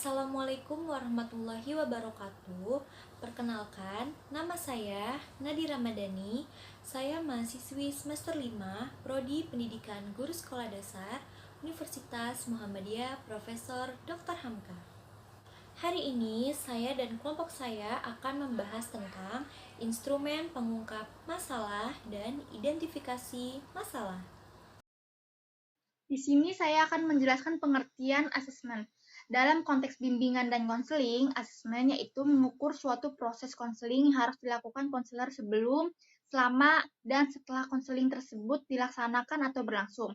Assalamualaikum warahmatullahi wabarakatuh. Perkenalkan, nama saya Nadira Madani. Saya mahasiswi semester 5, Prodi Pendidikan Guru Sekolah Dasar, Universitas Muhammadiyah Profesor Dr. Hamka. Hari ini saya dan kelompok saya akan membahas tentang instrumen pengungkap masalah dan identifikasi masalah. Di sini saya akan menjelaskan pengertian asesmen. Dalam konteks bimbingan dan konseling, asesmen yaitu mengukur suatu proses konseling yang harus dilakukan konselor sebelum, selama, dan setelah konseling tersebut dilaksanakan atau berlangsung.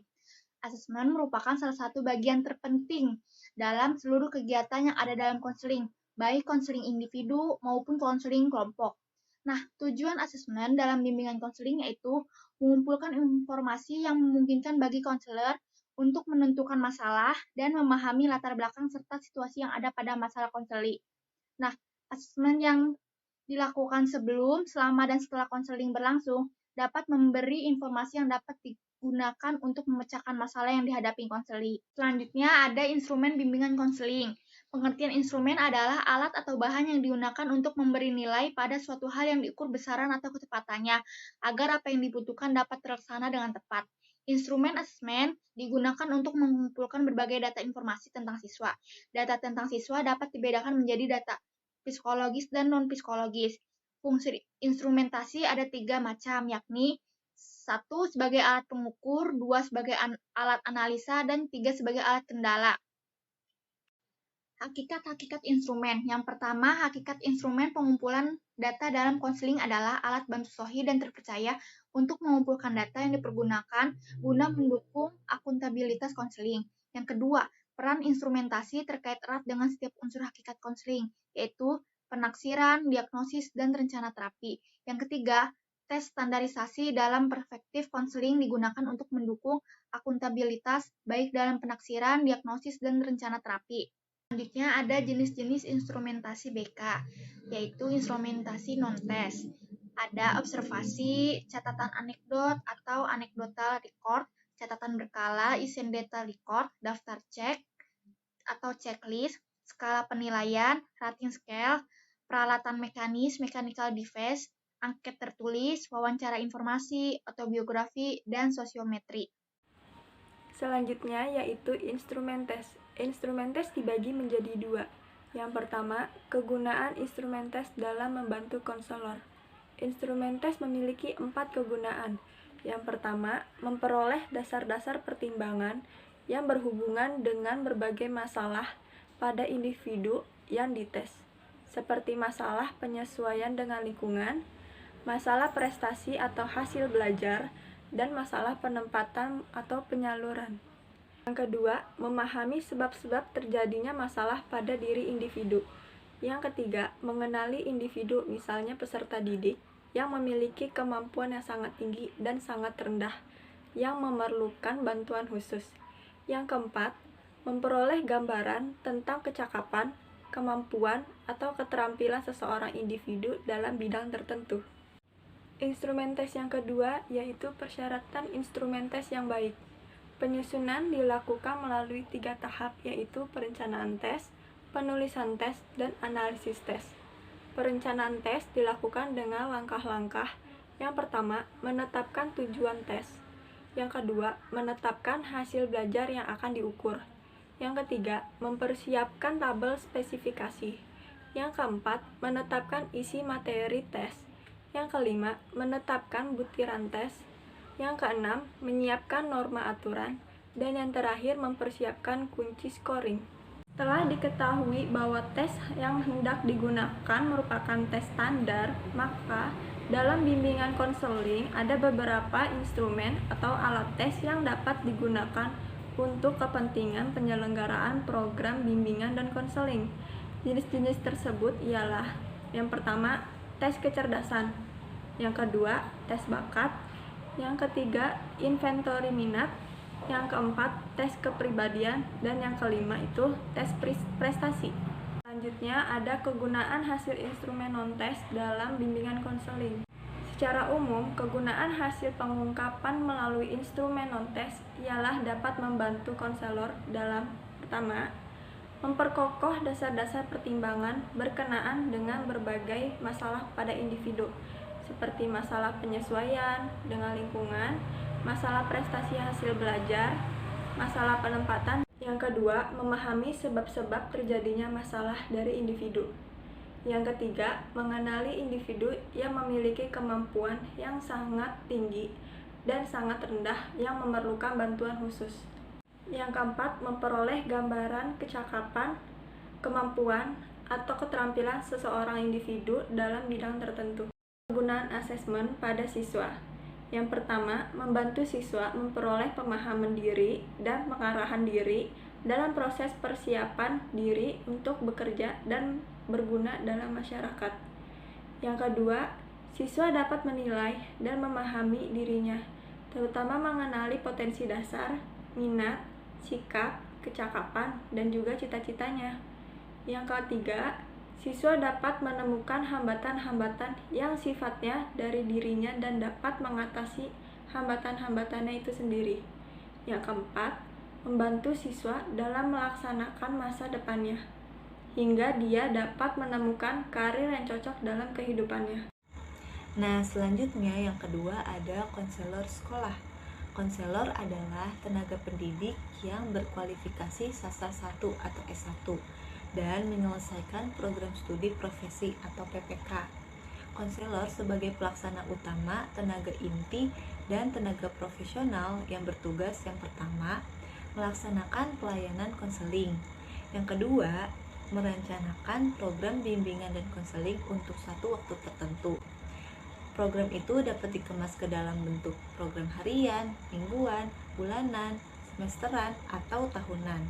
Asesmen merupakan salah satu bagian terpenting dalam seluruh kegiatan yang ada dalam konseling, baik konseling individu maupun konseling kelompok. Nah, tujuan asesmen dalam bimbingan konseling yaitu mengumpulkan informasi yang memungkinkan bagi konselor untuk menentukan masalah dan memahami latar belakang serta situasi yang ada pada masalah konseling. Nah, asesmen yang dilakukan sebelum, selama, dan setelah konseling berlangsung dapat memberi informasi yang dapat digunakan untuk memecahkan masalah yang dihadapi konseling. Selanjutnya ada instrumen bimbingan konseling. Pengertian instrumen adalah alat atau bahan yang digunakan untuk memberi nilai pada suatu hal yang diukur besaran atau kecepatannya, agar apa yang dibutuhkan dapat terlaksana dengan tepat. Instrumen asesmen digunakan untuk mengumpulkan berbagai data informasi tentang siswa. Data tentang siswa dapat dibedakan menjadi data psikologis dan non-psikologis. Fungsi instrumentasi ada 3 macam, yakni 1 sebagai alat pengukur, 2 sebagai alat analisa, dan 3 sebagai alat kendala. Hakikat-hakikat instrumen. Yang pertama, hakikat instrumen pengumpulan data dalam konseling adalah alat bantu sohi dan terpercaya untuk mengumpulkan data yang dipergunakan guna mendukung akuntabilitas konseling. Yang kedua, peran instrumentasi terkait erat dengan setiap unsur hakikat konseling, yaitu penaksiran, diagnosis, dan rencana terapi. Yang ketiga, tes standarisasi dalam perspektif konseling digunakan untuk mendukung akuntabilitas baik dalam penaksiran, diagnosis, dan rencana terapi. Selanjutnya ada jenis-jenis instrumentasi BK, yaitu instrumentasi non-tes. Ada observasi, catatan anekdot atau anekdotal record, catatan berkala, isen data record, daftar cek atau checklist, skala penilaian, rating scale, peralatan mekanis, mechanical device, angket tertulis, wawancara informasi, autobiografi, dan sosiometri. Selanjutnya yaitu instrumen tes. Instrumen tes dibagi menjadi 2. Yang pertama, kegunaan instrumen tes dalam membantu konselor. Instrumen tes memiliki 4 kegunaan. Yang pertama, memperoleh dasar-dasar pertimbangan yang berhubungan dengan berbagai masalah pada individu yang dites, seperti masalah penyesuaian dengan lingkungan, masalah prestasi atau hasil belajar, dan masalah penempatan atau penyaluran. Yang kedua, memahami sebab-sebab terjadinya masalah pada diri individu. Yang ketiga, mengenali individu, misalnya peserta didik, yang memiliki kemampuan yang sangat tinggi dan sangat rendah, yang memerlukan bantuan khusus. Yang keempat, memperoleh gambaran tentang kecakapan, kemampuan, atau keterampilan seseorang individu dalam bidang tertentu. Instrumen tes yang kedua yaitu persyaratan instrumen tes yang baik. Penyusunan dilakukan melalui 3 tahap, yaitu perencanaan tes, penulisan tes, dan analisis tes. Perencanaan tes dilakukan dengan langkah-langkah. Yang pertama, menetapkan tujuan tes. Yang kedua, menetapkan hasil belajar yang akan diukur. Yang ketiga, mempersiapkan tabel spesifikasi. Yang keempat, menetapkan isi materi tes. Yang kelima, menetapkan butiran tes. Yang keenam, menyiapkan norma aturan. Dan yang terakhir, mempersiapkan kunci scoring. Setelah diketahui bahwa tes yang hendak digunakan merupakan tes standar, maka dalam bimbingan konseling ada beberapa instrumen atau alat tes yang dapat digunakan untuk kepentingan penyelenggaraan program bimbingan dan konseling. Jenis-jenis tersebut ialah: yang pertama, tes kecerdasan. Yang kedua, tes bakat. Yang ketiga, inventory minat. Yang keempat, tes kepribadian. Dan yang kelima itu tes prestasi. Selanjutnya ada kegunaan hasil instrumen non-tes dalam bimbingan konseling. Secara umum, kegunaan hasil pengungkapan melalui instrumen non-tes ialah dapat membantu konselor dalam: pertama, memperkokoh dasar-dasar pertimbangan berkenaan dengan berbagai masalah pada individu, seperti masalah penyesuaian dengan lingkungan, masalah prestasi hasil belajar, masalah penempatan. Yang kedua, memahami sebab-sebab terjadinya masalah dari individu. Yang ketiga, mengenali individu yang memiliki kemampuan yang sangat tinggi dan sangat rendah yang memerlukan bantuan khusus. Yang keempat, memperoleh gambaran kecakapan, kemampuan, atau keterampilan seseorang individu dalam bidang tertentu. Penggunaan asesmen pada siswa. Yang pertama, membantu siswa memperoleh pemahaman diri dan pengarahan diri dalam proses persiapan diri untuk bekerja dan berguna dalam masyarakat. Yang kedua, siswa dapat menilai dan memahami dirinya, terutama mengenali potensi dasar, minat, sikap, kecakapan, dan juga cita-citanya. Yang ketiga, siswa dapat menemukan hambatan-hambatan yang sifatnya dari dirinya dan dapat mengatasi hambatan-hambatannya itu sendiri. Yang keempat, membantu siswa dalam melaksanakan masa depannya, hingga dia dapat menemukan karir yang cocok dalam kehidupannya. Nah, selanjutnya yang kedua ada konselor sekolah. Konselor adalah tenaga pendidik yang berkualifikasi sastra 1 atau S1 dan menyelesaikan program studi profesi atau PPK. Konselor sebagai pelaksana utama, tenaga inti, dan tenaga profesional yang bertugas yang pertama, melaksanakan pelayanan konseling. Yang kedua, merencanakan program bimbingan dan konseling untuk satu waktu tertentu. Program itu dapat dikemas ke dalam bentuk program harian, mingguan, bulanan, semesteran, atau tahunan.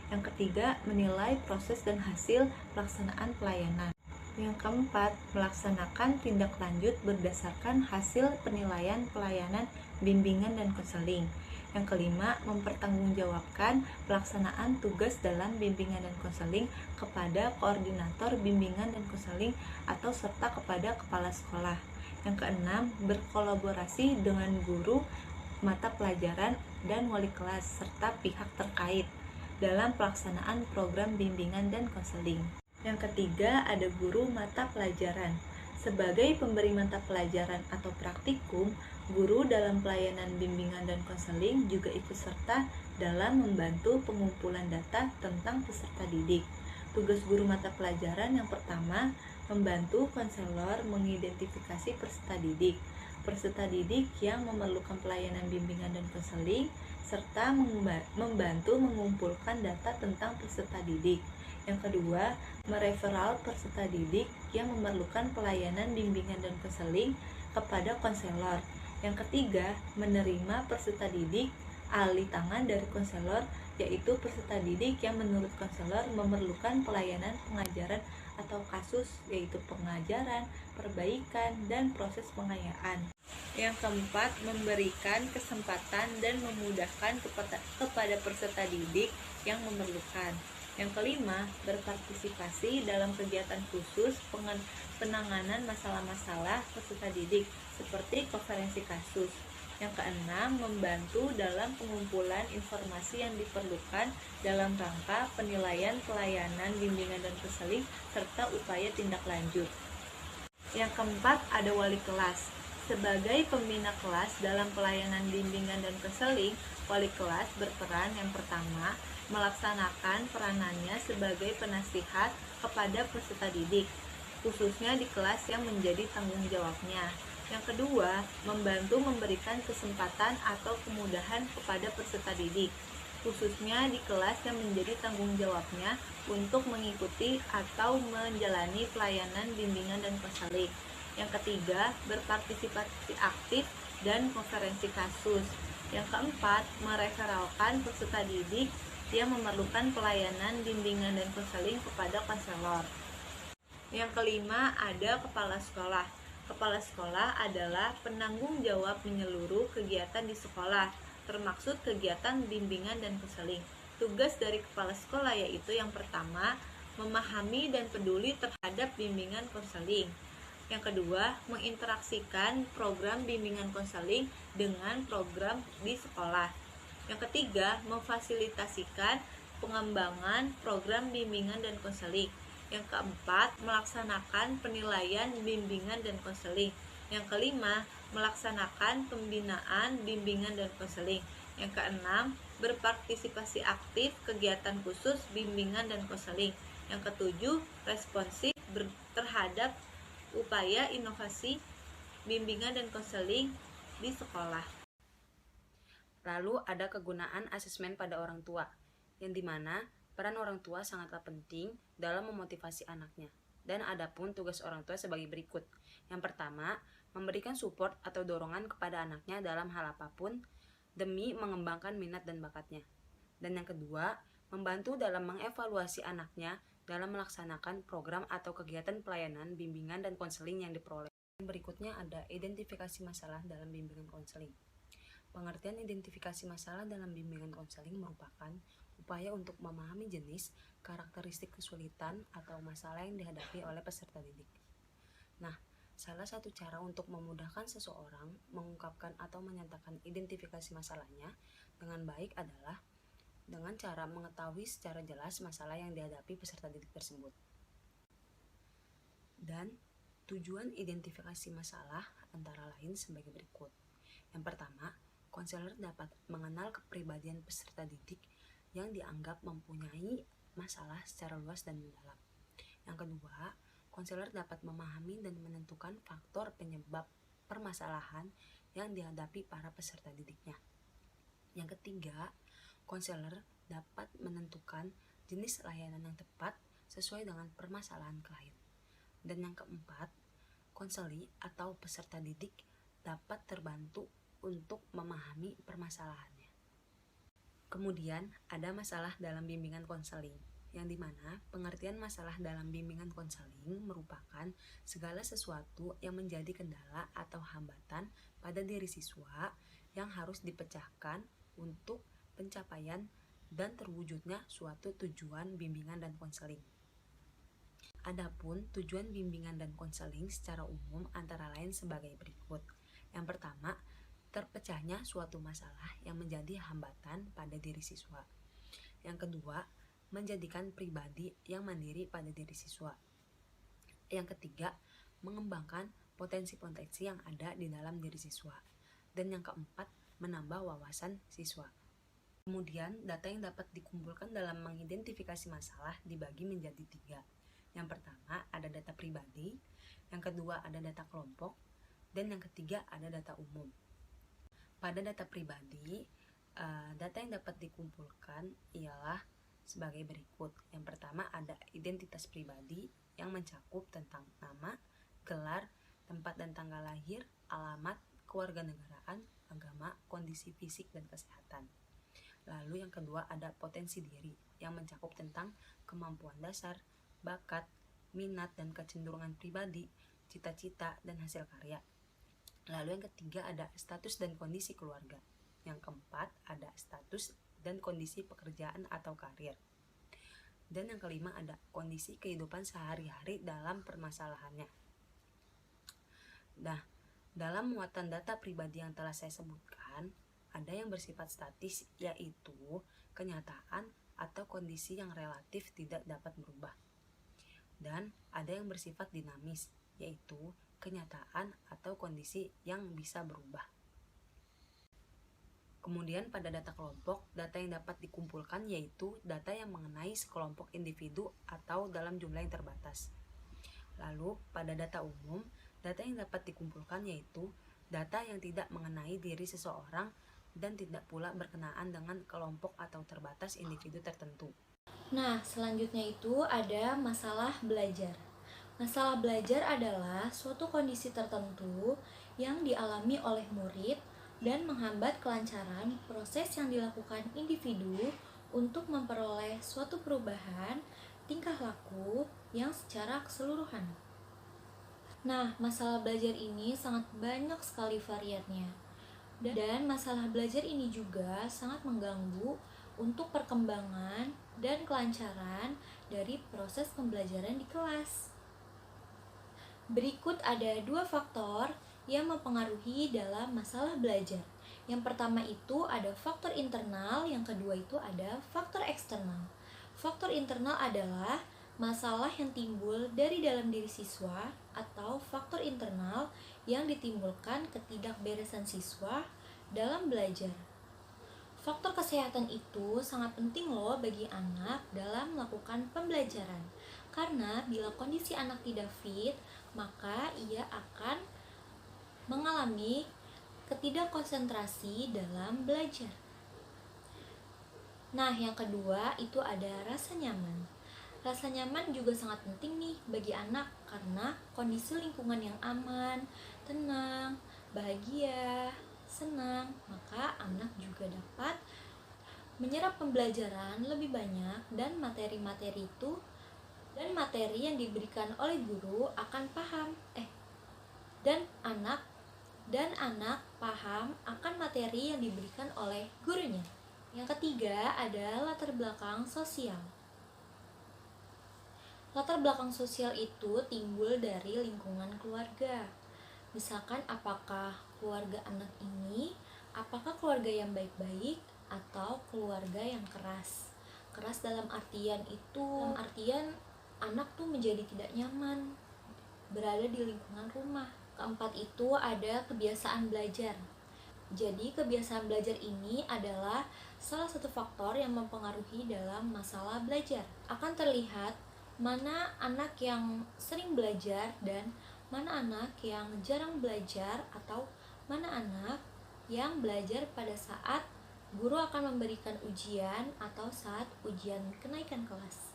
Yang ketiga, menilai proses dan hasil pelaksanaan pelayanan. Yang keempat, melaksanakan tindak lanjut berdasarkan hasil penilaian pelayanan, bimbingan, dan konseling. Yang kelima, mempertanggungjawabkan pelaksanaan tugas dalam bimbingan dan konseling kepada koordinator bimbingan dan konseling atau serta kepada kepala sekolah. Yang keenam, berkolaborasi dengan guru mata pelajaran dan wali kelas serta pihak terkait dalam pelaksanaan program bimbingan dan konseling. Yang ketiga, ada guru mata pelajaran. Sebagai pemberi mata pelajaran atau praktikum, guru dalam pelayanan bimbingan dan konseling juga ikut serta dalam membantu pengumpulan data tentang peserta didik. Tugas guru mata pelajaran yang pertama, membantu konselor mengidentifikasi peserta didik yang memerlukan pelayanan bimbingan dan konseling, serta membantu mengumpulkan data tentang peserta didik. Yang kedua, mereferal peserta didik yang memerlukan pelayanan bimbingan dan konseling kepada konselor. Yang ketiga, menerima peserta didik alih tangan dari konselor, yaitu peserta didik yang menurut konselor memerlukan pelayanan pengajaran atau kasus, yaitu pengajaran, perbaikan, dan proses pengayaan. Yang keempat, memberikan kesempatan dan memudahkan kepada peserta didik yang memerlukan. Yang kelima, berpartisipasi dalam kegiatan khusus penanganan masalah-masalah peserta didik, seperti konferensi kasus. Yang keenam, membantu dalam pengumpulan informasi yang diperlukan dalam rangka penilaian pelayanan bimbingan dan konseling serta upaya tindak lanjut. Yang keempat, ada wali kelas. Sebagai pembina kelas dalam pelayanan bimbingan dan konseling, wali kelas berperan yang pertama, melaksanakan peranannya sebagai penasihat kepada peserta didik, khususnya di kelas yang menjadi tanggung jawabnya. Yang kedua, membantu memberikan kesempatan atau kemudahan kepada peserta didik, khususnya di kelas yang menjadi tanggung jawabnya untuk mengikuti atau menjalani pelayanan bimbingan dan konseling. Yang ketiga, berpartisipasi aktif dan konferensi kasus. Yang keempat, mereferalkan peserta didik yang memerlukan pelayanan bimbingan dan konseling kepada konselor. Yang kelima, ada kepala sekolah. Kepala sekolah adalah penanggung jawab menyeluruh kegiatan di sekolah, termaksud kegiatan bimbingan dan konseling. Tugas dari kepala sekolah yaitu yang pertama, memahami dan peduli terhadap bimbingan konseling. Yang kedua, menginteraksikan program bimbingan konseling dengan program di sekolah. Yang ketiga, memfasilitasikan pengembangan program bimbingan dan konseling. Yang keempat, melaksanakan penilaian bimbingan dan konseling. Yang kelima, melaksanakan pembinaan bimbingan dan konseling. Yang keenam, berpartisipasi aktif kegiatan khusus bimbingan dan konseling. Yang ketujuh, responsif terhadap upaya inovasi bimbingan dan konseling di sekolah. Lalu ada kegunaan asesmen pada orang tua, yang dimana peran orang tua sangatlah penting dalam memotivasi anaknya. Dan ada pun tugas orang tua sebagai berikut. Yang pertama, memberikan support atau dorongan kepada anaknya dalam hal apapun demi mengembangkan minat dan bakatnya. Dan yang kedua, membantu dalam mengevaluasi anaknya dalam melaksanakan program atau kegiatan pelayanan, bimbingan, dan konseling yang diperoleh. Berikutnya ada identifikasi masalah dalam bimbingan konseling. Pengertian identifikasi masalah dalam bimbingan konseling merupakan upaya untuk memahami jenis, karakteristik kesulitan atau masalah yang dihadapi oleh peserta didik. Nah, salah satu cara untuk memudahkan seseorang mengungkapkan atau menyatakan identifikasi masalahnya dengan baik adalah dengan cara mengetahui secara jelas masalah yang dihadapi peserta didik tersebut. Dan tujuan identifikasi masalah antara lain sebagai berikut. Yang pertama, konselor dapat mengenal kepribadian peserta didik yang dianggap mempunyai masalah secara luas dan mendalam. Yang kedua, konselor dapat memahami dan menentukan faktor penyebab permasalahan yang dihadapi para peserta didiknya. Yang ketiga, konselor dapat menentukan jenis layanan yang tepat sesuai dengan permasalahan klien. Dan yang keempat, konseli atau peserta didik dapat terbantu untuk memahami permasalahannya. Kemudian ada masalah dalam bimbingan konseling, yang dimana pengertian masalah dalam bimbingan konseling merupakan segala sesuatu yang menjadi kendala atau hambatan pada diri siswa yang harus dipecahkan untuk pencapaian dan terwujudnya suatu tujuan bimbingan dan konseling. Adapun tujuan bimbingan dan konseling secara umum antara lain sebagai berikut. Yang pertama, terpecahnya suatu masalah yang menjadi hambatan pada diri siswa. Yang kedua, menjadikan pribadi yang mandiri pada diri siswa. Yang ketiga, mengembangkan potensi-potensi yang ada di dalam diri siswa. Dan yang keempat, menambah wawasan siswa. Kemudian, data yang dapat dikumpulkan dalam mengidentifikasi masalah dibagi menjadi 3. Yang pertama, ada data pribadi. Yang kedua, ada data kelompok. Dan yang ketiga, ada data umum. Pada data pribadi, data yang dapat dikumpulkan ialah sebagai berikut. Yang pertama ada identitas pribadi yang mencakup tentang nama, gelar, tempat dan tanggal lahir, alamat, kewarganegaraan, agama, kondisi fisik dan kesehatan. Lalu yang kedua ada potensi diri yang mencakup tentang kemampuan dasar, bakat, minat dan kecenderungan pribadi, cita-cita dan hasil karya. Lalu yang ketiga ada status dan kondisi keluarga. Yang keempat ada status dan kondisi pekerjaan atau karir. Dan yang kelima ada kondisi kehidupan sehari-hari dalam permasalahannya. Nah, dalam muatan data pribadi yang telah saya sebutkan, ada yang bersifat statis yaitu kenyataan atau kondisi yang relatif tidak dapat berubah. Dan ada yang bersifat dinamis yaitu kenyataan atau kondisi yang bisa berubah. Kemudian pada data kelompok, data yang dapat dikumpulkan yaitu data yang mengenai sekelompok individu atau dalam jumlah yang terbatas. Lalu pada data umum, data yang dapat dikumpulkan yaitu data yang tidak mengenai diri seseorang dan tidak pula berkenaan dengan kelompok atau terbatas individu tertentu. Nah, selanjutnya itu ada masalah belajar. Masalah belajar adalah suatu kondisi tertentu yang dialami oleh murid dan menghambat kelancaran proses yang dilakukan individu untuk memperoleh suatu perubahan tingkah laku yang secara keseluruhan. Nah, masalah belajar ini sangat banyak sekali variannya. Dan masalah belajar ini juga sangat mengganggu untuk perkembangan dan kelancaran dari proses pembelajaran di kelas. Berikut ada 2 faktor yang mempengaruhi dalam masalah belajar. Yang pertama itu ada faktor internal, yang kedua itu ada faktor eksternal. Faktor internal adalah masalah yang timbul dari dalam diri siswa atau faktor internal yang ditimbulkan ketidakberesan siswa dalam belajar. Faktor kesehatan itu sangat penting loh bagi anak dalam melakukan pembelajaran. Karena bila kondisi anak tidak fit, maka ia akan mengalami ketidakkonsentrasi dalam belajar. Nah, yang kedua itu ada rasa nyaman. Rasa nyaman juga sangat penting nih bagi anak karena kondisi lingkungan yang aman, tenang, bahagia, senang, maka anak juga dapat menyerap pembelajaran lebih banyak dan materi yang diberikan oleh guru akan paham dan anak paham akan materi yang diberikan oleh gurunya. Yang ketiga ada latar belakang sosial. Latar belakang sosial itu timbul dari lingkungan keluarga. Misalkan apakah keluarga anak ini, apakah keluarga yang baik-baik atau keluarga yang keras. Keras dalam artian anak tuh menjadi tidak nyaman berada di lingkungan rumah. Keempat itu ada kebiasaan belajar. Jadi kebiasaan belajar ini adalah salah satu faktor yang mempengaruhi dalam masalah belajar. Akan terlihat mana anak yang sering belajar dan mana anak yang jarang belajar atau mana anak yang belajar pada saat guru akan memberikan ujian atau saat ujian kenaikan kelas.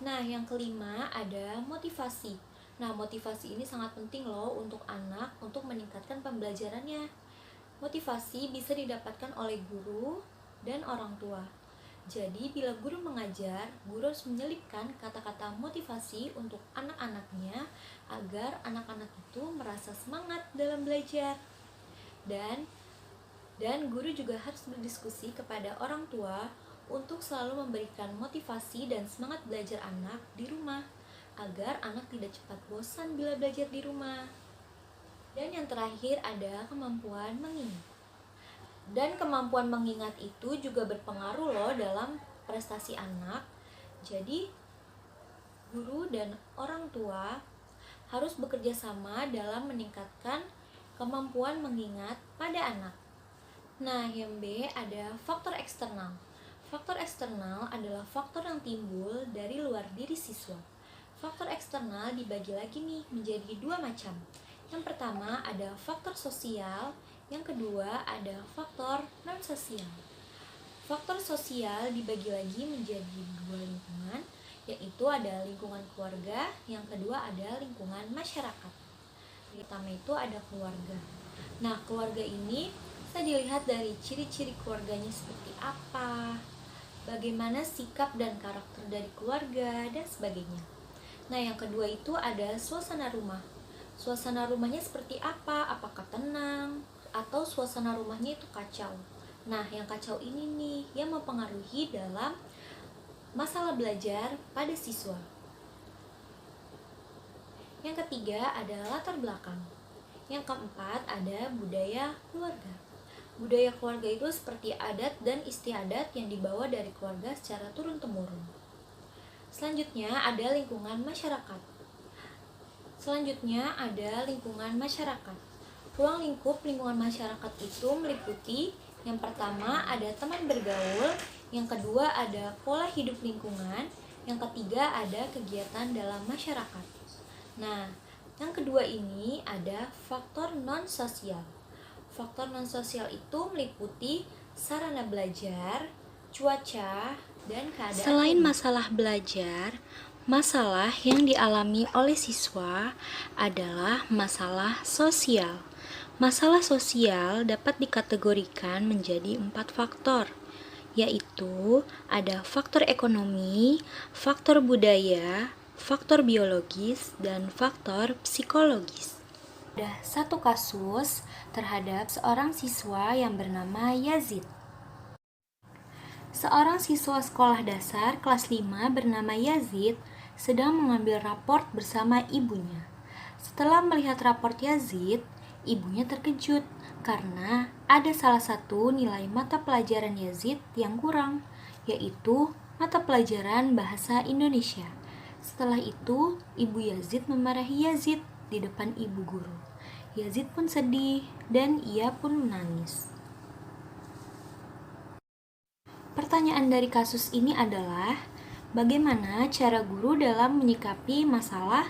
Nah, yang kelima ada motivasi. Nah, motivasi ini sangat penting loh untuk anak untuk meningkatkan pembelajarannya. Motivasi bisa didapatkan oleh guru dan orang tua. Jadi, bila guru mengajar, guru harus menyelipkan kata-kata motivasi untuk anak-anaknya agar anak-anak itu merasa semangat dalam belajar. Dan guru juga harus berdiskusi kepada orang tua untuk selalu memberikan motivasi dan semangat belajar anak di rumah agar anak tidak cepat bosan bila belajar di rumah. Dan yang terakhir ada kemampuan mengingat. Dan kemampuan mengingat itu juga berpengaruh loh dalam prestasi anak. Jadi guru dan orang tua harus bekerja sama dalam meningkatkan kemampuan mengingat pada anak. Nah, yang B ada faktor eksternal. Faktor eksternal adalah faktor yang timbul dari luar diri siswa. Faktor eksternal dibagi lagi nih menjadi dua macam. Yang pertama ada faktor sosial, yang kedua ada faktor non-sosial. Faktor sosial dibagi lagi menjadi dua lingkungan, yaitu ada lingkungan keluarga, yang kedua ada lingkungan masyarakat. Pertama itu ada keluarga. Nah, keluarga ini bisa dilihat dari ciri-ciri keluarganya seperti apa, bagaimana sikap dan karakter dari keluarga, dan sebagainya. Nah, yang kedua itu ada suasana rumah. Suasana rumahnya seperti apa? Apakah tenang? Atau suasana rumahnya itu kacau? Nah, yang kacau ini nih yang mempengaruhi dalam masalah belajar pada siswa. Yang ketiga ada latar belakang. Yang keempat ada budaya keluarga. Budaya keluarga itu seperti adat dan istiadat yang dibawa dari keluarga secara turun-temurun. Selanjutnya ada lingkungan masyarakat. Ruang lingkup lingkungan masyarakat itu meliputi yang pertama ada teman bergaul, yang kedua ada pola hidup lingkungan, yang ketiga ada kegiatan dalam masyarakat. Nah, yang kedua ini ada faktor non-sosial. Faktor non-sosial itu meliputi sarana belajar, cuaca, dan keadaan. Selain masalah belajar, masalah yang dialami oleh siswa adalah masalah sosial. Masalah sosial dapat dikategorikan menjadi 4 faktor, yaitu ada faktor ekonomi, faktor budaya, faktor biologis, dan faktor psikologis. Ada satu kasus terhadap seorang siswa yang bernama Yazid. Seorang siswa sekolah dasar kelas 5 bernama Yazid sedang mengambil raport bersama ibunya. Setelah melihat raport Yazid, ibunya terkejut karena ada salah satu nilai mata pelajaran Yazid yang kurang, yaitu mata pelajaran Bahasa Indonesia. Setelah itu, Ibu Yazid memarahi Yazid di depan ibu guru. Yazid pun sedih dan ia pun menangis. Pertanyaan dari kasus ini adalah, bagaimana cara guru dalam menyikapi masalah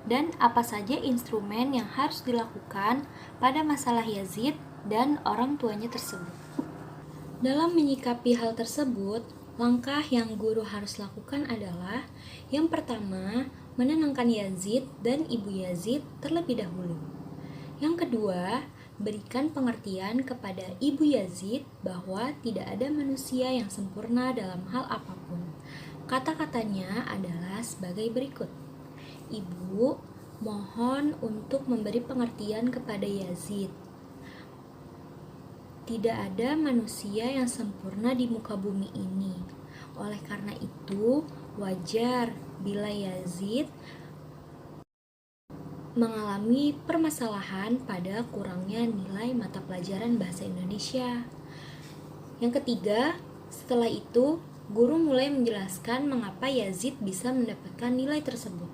dan apa saja instrumen yang harus dilakukan pada masalah Yazid dan orang tuanya tersebut. Dalam menyikapi hal tersebut, langkah yang guru harus lakukan adalah yang pertama, menenangkan Yazid dan ibu Yazid terlebih dahulu. Yang kedua, berikan pengertian kepada ibu Yazid bahwa tidak ada manusia yang sempurna dalam hal apapun. Kata-katanya adalah sebagai berikut. Ibu, mohon untuk memberi pengertian kepada Yazid. Tidak ada manusia yang sempurna di muka bumi ini. Oleh karena itu, wajar bila Yazid mengalami permasalahan pada kurangnya nilai mata pelajaran Bahasa Indonesia. Yang ketiga, setelah itu, guru mulai menjelaskan mengapa Yazid bisa mendapatkan nilai tersebut.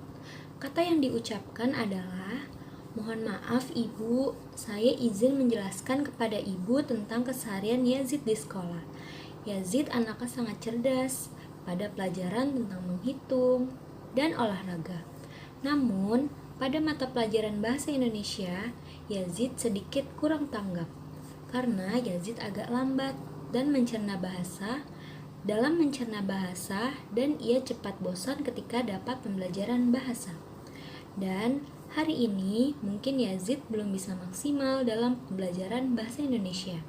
Kata yang diucapkan adalah, mohon maaf ibu, saya izin menjelaskan kepada ibu tentang keseharian Yazid di sekolah. Yazid anaknya sangat cerdas pada pelajaran tentang menghitung dan olahraga. Namun, pada mata pelajaran Bahasa Indonesia, Yazid sedikit kurang tanggap karena Yazid agak lambat dan mencerna bahasa dan ia cepat bosan ketika dapat pembelajaran bahasa. Dan hari ini mungkin Yazid belum bisa maksimal dalam pembelajaran Bahasa Indonesia.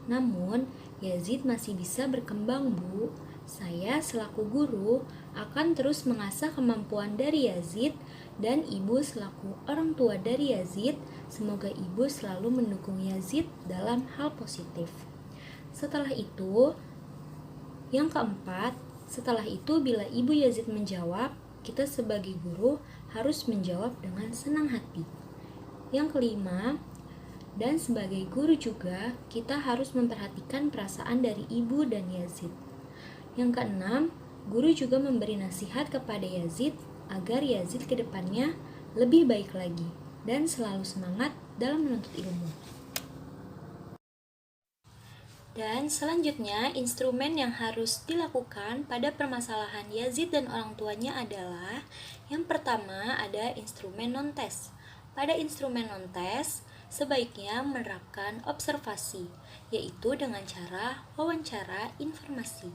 Namun, Yazid masih bisa berkembang, Bu. Saya selaku guru akan terus mengasah kemampuan dari Yazid dan ibu selaku orang tua dari Yazid, semoga ibu selalu mendukung Yazid dalam hal positif. Setelah itu, yang keempat, setelah itu bila ibu Yazid menjawab, kita sebagai guru harus menjawab dengan senang hati. Yang kelima, dan sebagai guru juga, kita harus memperhatikan perasaan dari ibu dan Yazid. Yang keenam, guru juga memberi nasihat kepada Yazid agar Yazid ke depannya lebih baik lagi dan selalu semangat dalam menuntut ilmu. Dan selanjutnya, instrumen yang harus dilakukan pada permasalahan Yazid dan orang tuanya adalah yang pertama ada instrumen non-tes. Pada instrumen non-tes, sebaiknya menerapkan observasi, yaitu dengan cara wawancara informasi,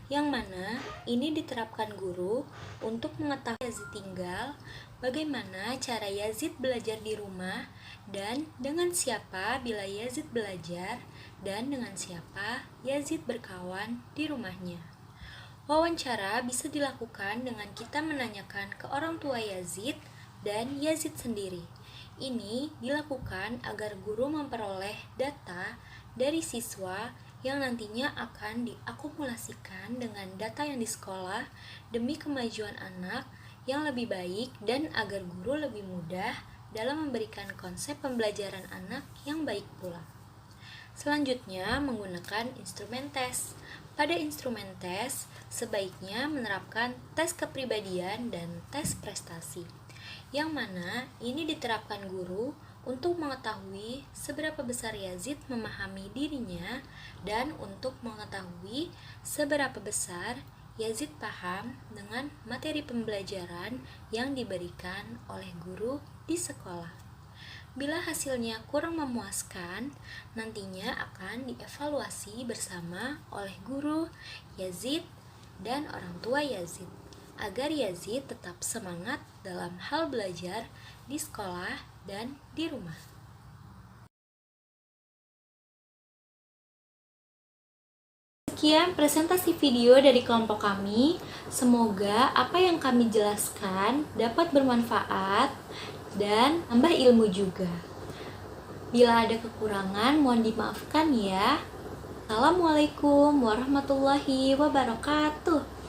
yang mana ini diterapkan guru untuk mengetahui Yazid tinggal, bagaimana cara Yazid belajar di rumah, dan dengan siapa bila Yazid belajar, dan dengan siapa Yazid berkawan di rumahnya. Wawancara bisa dilakukan dengan kita menanyakan ke orang tua Yazid dan Yazid sendiri. Ini dilakukan agar guru memperoleh data dari siswa yang nantinya akan diakumulasikan dengan data yang di sekolah demi kemajuan anak yang lebih baik dan agar guru lebih mudah dalam memberikan konsep pembelajaran anak yang baik pula. Selanjutnya, menggunakan instrumen tes. Pada instrumen tes, sebaiknya menerapkan tes kepribadian dan tes prestasi, yang mana ini diterapkan guru untuk mengetahui seberapa besar Yazid memahami dirinya dan untuk mengetahui seberapa besar Yazid paham dengan materi pembelajaran yang diberikan oleh guru di sekolah. Bila hasilnya kurang memuaskan, nantinya akan dievaluasi bersama oleh guru, Yazid, dan orang tua Yazid, agar Yazid tetap semangat dalam hal belajar di sekolah dan di rumah. Sekian presentasi video dari kelompok kami. Semoga apa yang kami jelaskan dapat bermanfaat dan tambah ilmu juga. Bila ada kekurangan, mohon dimaafkan ya. Assalamualaikum warahmatullahi wabarakatuh.